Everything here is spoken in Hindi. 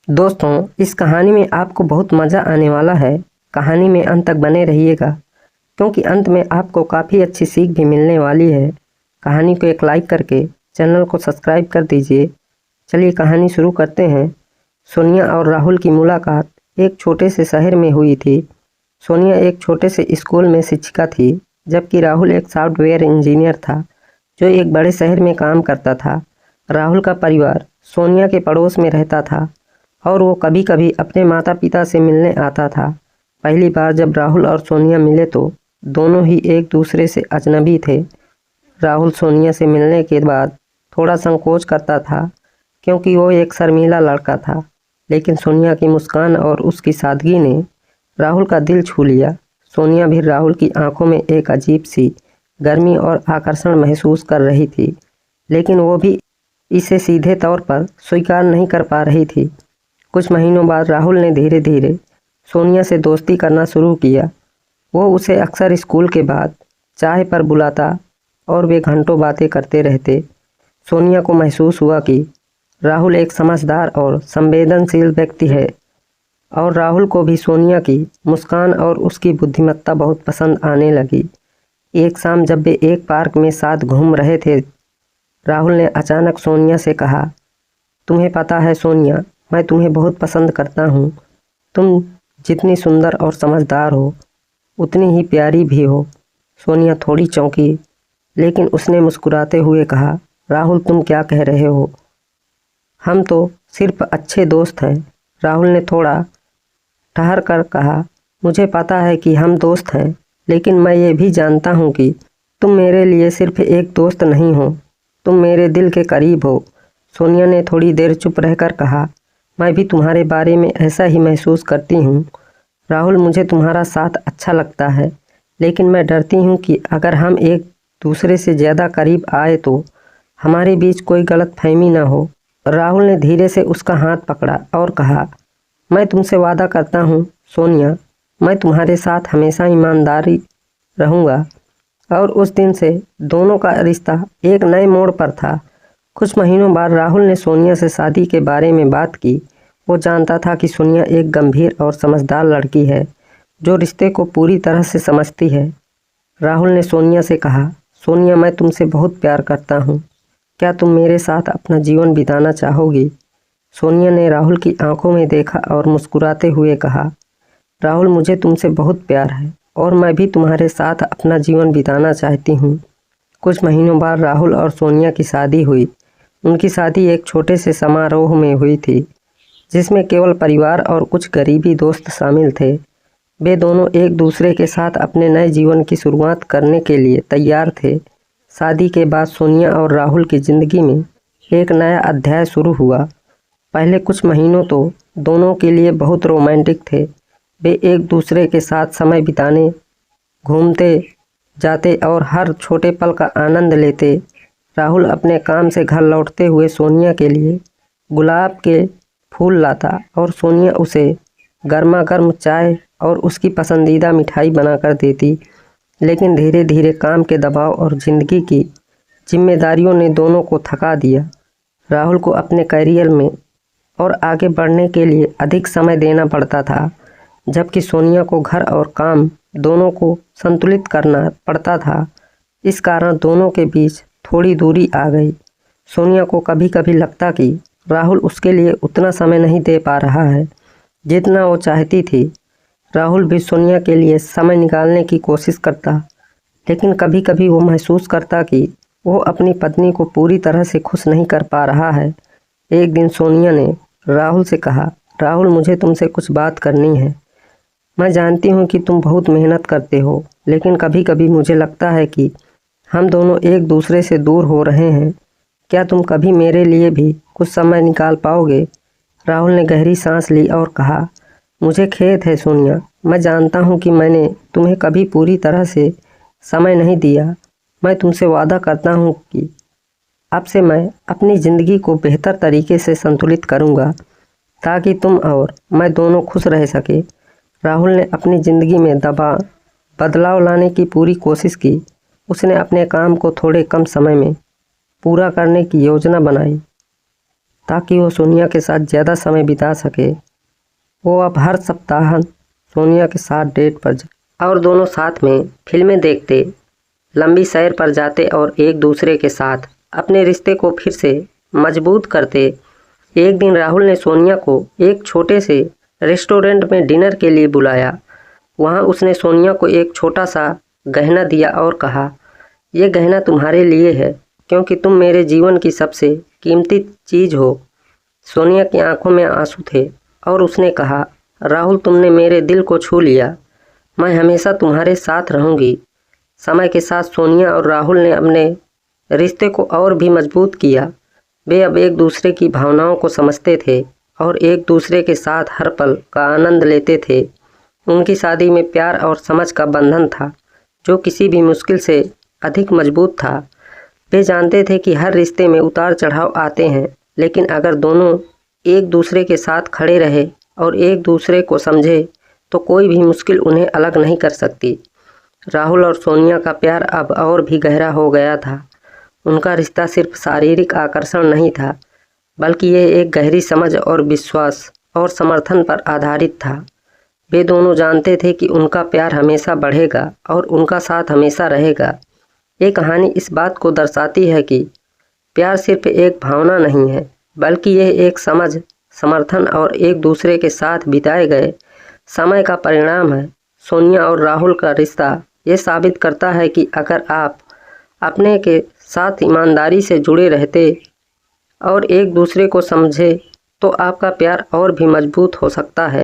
दोस्तों, इस कहानी में आपको बहुत मज़ा आने वाला है। कहानी में अंत तक बने रहिएगा, क्योंकि अंत में आपको काफ़ी अच्छी सीख भी मिलने वाली है। कहानी को एक लाइक करके चैनल को सब्सक्राइब कर दीजिए। चलिए कहानी शुरू करते हैं। सोनिया और राहुल की मुलाकात एक छोटे से शहर में हुई थी। सोनिया एक छोटे से स्कूल में शिक्षिका थी, जबकि राहुल एक सॉफ्टवेयर इंजीनियर था जो एक बड़े शहर में काम करता था। राहुल का परिवार सोनिया के पड़ोस में रहता था और वो कभी कभी अपने माता पिता से मिलने आता था। पहली बार जब राहुल और सोनिया मिले तो दोनों ही एक दूसरे से अजनबी थे। राहुल सोनिया से मिलने के बाद थोड़ा संकोच करता था, क्योंकि वो एक शर्मीला लड़का था। लेकिन सोनिया की मुस्कान और उसकी सादगी ने राहुल का दिल छू लिया। सोनिया भी राहुल की आंखों में एक अजीब सी गर्मी और आकर्षण महसूस कर रही थी, लेकिन वो भी इसे सीधे तौर पर स्वीकार नहीं कर पा रही थी। कुछ महीनों बाद राहुल ने धीरे धीरे सोनिया से दोस्ती करना शुरू किया। वो उसे अक्सर स्कूल के बाद चाय पर बुलाता और वे घंटों बातें करते रहते। सोनिया को महसूस हुआ कि राहुल एक समझदार और संवेदनशील व्यक्ति है, और राहुल को भी सोनिया की मुस्कान और उसकी बुद्धिमत्ता बहुत पसंद आने लगी। एक शाम जब वे एक पार्क में साथ घूम रहे थे, राहुल ने अचानक सोनिया से कहा, तुम्हें पता है सोनिया, मैं तुम्हें बहुत पसंद करता हूँ। तुम जितनी सुंदर और समझदार हो, उतनी ही प्यारी भी हो। सोनिया थोड़ी चौंकी, लेकिन उसने मुस्कुराते हुए कहा, राहुल तुम क्या कह रहे हो? हम तो सिर्फ अच्छे दोस्त हैं। राहुल ने थोड़ा ठहर कर कहा, मुझे पता है कि हम दोस्त हैं, लेकिन मैं ये भी जानता हूँ कि तुम मेरे लिए सिर्फ एक दोस्त नहीं हो, तुम मेरे दिल के करीब हो। सोनिया ने थोड़ी देर चुप रहकर कहा, मैं भी तुम्हारे बारे में ऐसा ही महसूस करती हूँ। राहुल, मुझे तुम्हारा साथ अच्छा लगता है, लेकिन मैं डरती हूँ कि अगर हम एक दूसरे से ज़्यादा करीब आए तो हमारे बीच कोई गलतफहमी ना हो। राहुल ने धीरे से उसका हाथ पकड़ा और कहा, मैं तुमसे वादा करता हूँ सोनिया, मैं तुम्हारे साथ हमेशा ईमानदारी रहूँगा। और उस दिन से दोनों का रिश्ता एक नए मोड़ पर था। कुछ महीनों बाद राहुल ने सोनिया से शादी के बारे में बात की। वो जानता था कि सोनिया एक गंभीर और समझदार लड़की है, जो रिश्ते को पूरी तरह से समझती है। राहुल ने सोनिया से कहा, सोनिया, मैं तुमसे बहुत प्यार करता हूँ। क्या तुम मेरे साथ अपना जीवन बिताना चाहोगी? सोनिया ने राहुल की आंखों में देखा और मुस्कुराते हुए कहा, राहुल, मुझे तुमसे बहुत प्यार है और मैं भी तुम्हारे साथ अपना जीवन बिताना चाहती हूँ। कुछ महीनों बाद राहुल और सोनिया की शादी हुई। उनकी शादी एक छोटे से समारोह में हुई थी, जिसमें केवल परिवार और कुछ करीबी दोस्त शामिल थे। वे दोनों एक दूसरे के साथ अपने नए जीवन की शुरुआत करने के लिए तैयार थे। शादी के बाद सोनिया और राहुल की ज़िंदगी में एक नया अध्याय शुरू हुआ। पहले कुछ महीनों तो दोनों के लिए बहुत रोमांटिक थे। वे एक दूसरे के साथ समय बिताने, घूमते जाते और हर छोटे पल का आनंद लेते। राहुल अपने काम से घर लौटते हुए सोनिया के लिए गुलाब के फूल लाता और सोनिया उसे गर्मा गर्म चाय और उसकी पसंदीदा मिठाई बनाकर देती। लेकिन धीरे धीरे काम के दबाव और ज़िंदगी की जिम्मेदारियों ने दोनों को थका दिया। राहुल को अपने करियर में और आगे बढ़ने के लिए अधिक समय देना पड़ता था, जबकि सोनिया को घर और काम दोनों को संतुलित करना पड़ता था। इस कारण दोनों के बीच थोड़ी दूरी आ गई। सोनिया को कभी कभी लगता कि राहुल उसके लिए उतना समय नहीं दे पा रहा है जितना वो चाहती थी। राहुल भी सोनिया के लिए समय निकालने की कोशिश करता, लेकिन कभी कभी वो महसूस करता कि वो अपनी पत्नी को पूरी तरह से खुश नहीं कर पा रहा है। एक दिन सोनिया ने राहुल से कहा, राहुल, मुझे तुमसे कुछ बात करनी है। मैं जानती हूँ कि तुम बहुत मेहनत करते हो, लेकिन कभी कभी मुझे लगता है कि हम दोनों एक दूसरे से दूर हो रहे हैं। क्या तुम कभी मेरे लिए भी कुछ समय निकाल पाओगे? राहुल ने गहरी सांस ली और कहा, मुझे खेद है सोनिया, मैं जानता हूँ कि मैंने तुम्हें कभी पूरी तरह से समय नहीं दिया। मैं तुमसे वादा करता हूँ कि अब से मैं अपनी ज़िंदगी को बेहतर तरीके से संतुलित करूँगा, ताकि तुम और मैं दोनों खुश रह सके। राहुल ने अपनी ज़िंदगी में बदलाव लाने की पूरी कोशिश की। उसने अपने काम को थोड़े कम समय में पूरा करने की योजना बनाई ताकि वो सोनिया के साथ ज़्यादा समय बिता सके। वो अब हर सप्ताह सोनिया के साथ डेट पर और दोनों साथ में फिल्में देखते, लंबी सैर पर जाते और एक दूसरे के साथ अपने रिश्ते को फिर से मजबूत करते। एक दिन राहुल ने सोनिया को एक छोटे से रेस्टोरेंट में डिनर के लिए बुलाया। वहाँ उसने सोनिया को एक छोटा सा गहना दिया और कहा, यह गहना तुम्हारे लिए है क्योंकि तुम मेरे जीवन की सबसे कीमती चीज़ हो। सोनिया की आंखों में आंसू थे और उसने कहा, राहुल तुमने मेरे दिल को छू लिया, मैं हमेशा तुम्हारे साथ रहूँगी। समय के साथ सोनिया और राहुल ने अपने रिश्ते को और भी मजबूत किया। वे अब एक दूसरे की भावनाओं को समझते थे और एक दूसरे के साथ हर पल का आनंद लेते थे। उनकी शादी में प्यार और समझ का बंधन था जो किसी भी मुश्किल से अधिक मजबूत था। वे जानते थे कि हर रिश्ते में उतार चढ़ाव आते हैं, लेकिन अगर दोनों एक दूसरे के साथ खड़े रहे और एक दूसरे को समझे तो कोई भी मुश्किल उन्हें अलग नहीं कर सकती। राहुल और सोनिया का प्यार अब और भी गहरा हो गया था। उनका रिश्ता सिर्फ शारीरिक आकर्षण नहीं था, बल्कि यह एक गहरी समझ और विश्वास और समर्थन पर आधारित था। वे दोनों जानते थे कि उनका प्यार हमेशा बढ़ेगा और उनका साथ हमेशा रहेगा। ये कहानी इस बात को दर्शाती है कि प्यार सिर्फ एक भावना नहीं है, बल्कि यह एक समझ, समर्थन और एक दूसरे के साथ बिताए गए समय का परिणाम है। सोनिया और राहुल का रिश्ता ये साबित करता है कि अगर आप अपने के साथ ईमानदारी से जुड़े रहते और एक दूसरे को समझे तो आपका प्यार और भी मजबूत हो सकता है।